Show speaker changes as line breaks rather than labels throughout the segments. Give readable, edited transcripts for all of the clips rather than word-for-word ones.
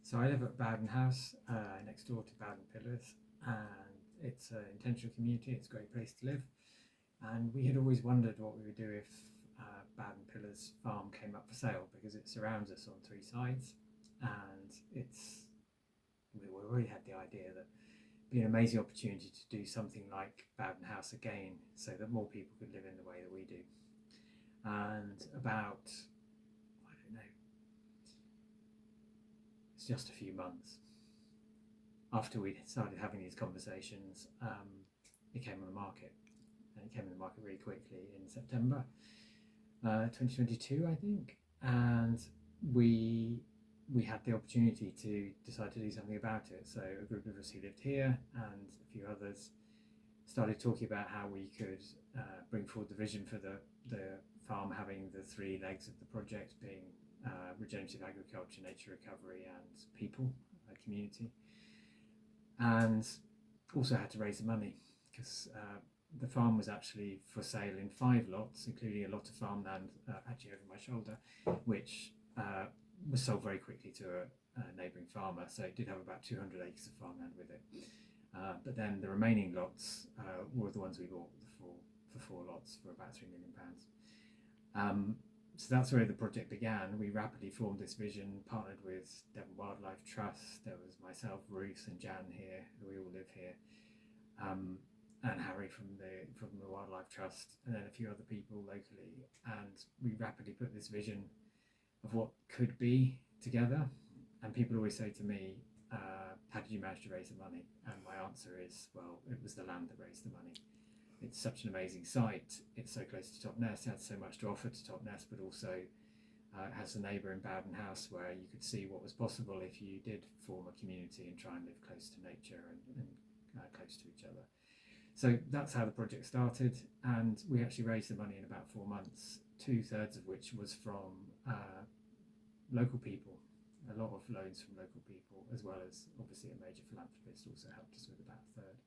So I live at Bowden House, next door to Bowden Pillars, and it's an intentional community. It's a great place to live. And we had always wondered what we would do if Bowden Pillars farm came up for sale, because it surrounds us on three sides, and we already had the idea that it'd be an amazing opportunity to do something like Bowden House again, so that more people could live in the way that we do. And about, I don't know, it's just a few months after we started having these conversations, it came on the market, and it came on the market really quickly in September 2022, I think, and we had the opportunity to decide to do something about it. So a group of us who lived here and a few others started talking about how we could bring forward the vision for the farm having the three legs of the project being regenerative agriculture, nature recovery, and people, community. And also had to raise the money, because the farm was actually for sale in 5 lots, including a lot of farmland actually over my shoulder, which was sold very quickly to a neighbouring farmer. So it did have about 200 acres of farmland with it. But then the remaining lots were the ones we bought for 4 lots for about £3 million. So that's where the project began. We rapidly formed this vision, partnered with Devon Wildlife Trust. There was myself, Ruth, and Jan here, who we all live here, and Harry from the Wildlife Trust, and then a few other people locally. And we rapidly put this vision of what could be together. And people always say to me, how did you manage to raise the money? And my answer is, well, it was the land that raised the money. It's such an amazing site. It's so close to Totnes. It has so much to offer to Totnes, but also it has a neighbour in Bowden House where you could see what was possible if you did form a community and try and live close to nature and close to each other. So that's how the project started, and we actually raised the money in about 4 months, 2/3 of which was from local people. A lot of loans from local people, as well as obviously a major philanthropist also helped us with about a third.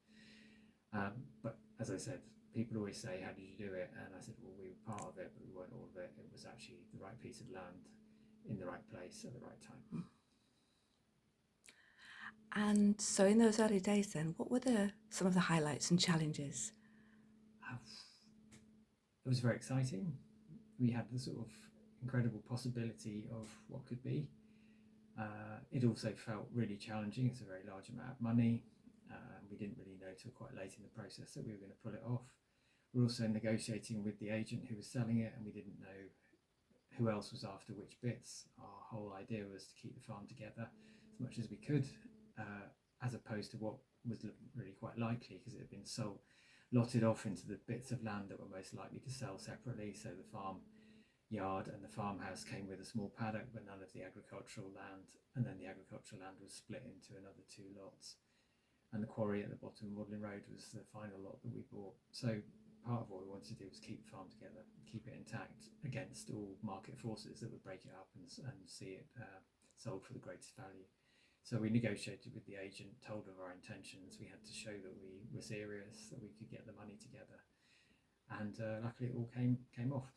But as I said, people always say, how did you do it? And I said, well, we were part of it, but we weren't all of it. It was actually the right piece of land in the right place at the right time.
And so in those early days then, what were some of the highlights and challenges?
It was very exciting. We had the sort of incredible possibility of what could be. It also felt really challenging. It's a very large amount of money. We didn't really know till quite late in the process that we were going to pull it off. We're also negotiating with the agent who was selling it, and we didn't know who else was after which bits. Our whole idea was to keep the farm together as much as we could, as opposed to what was really quite likely, because it had been lotted off into the bits of land that were most likely to sell separately. So the farm yard and the farmhouse came with a small paddock, but none of the agricultural land, and then the agricultural land was split into another 2 lots, and the quarry at the bottom of Magdalen Road was the final lot that we bought. So part of what we wanted to do was keep the farm together, keep it intact against all market forces that would break it up and see it sold for the greatest value. So we negotiated with the agent, told of our intentions. We had to show that we were serious, that we could get the money together, and luckily it all came off.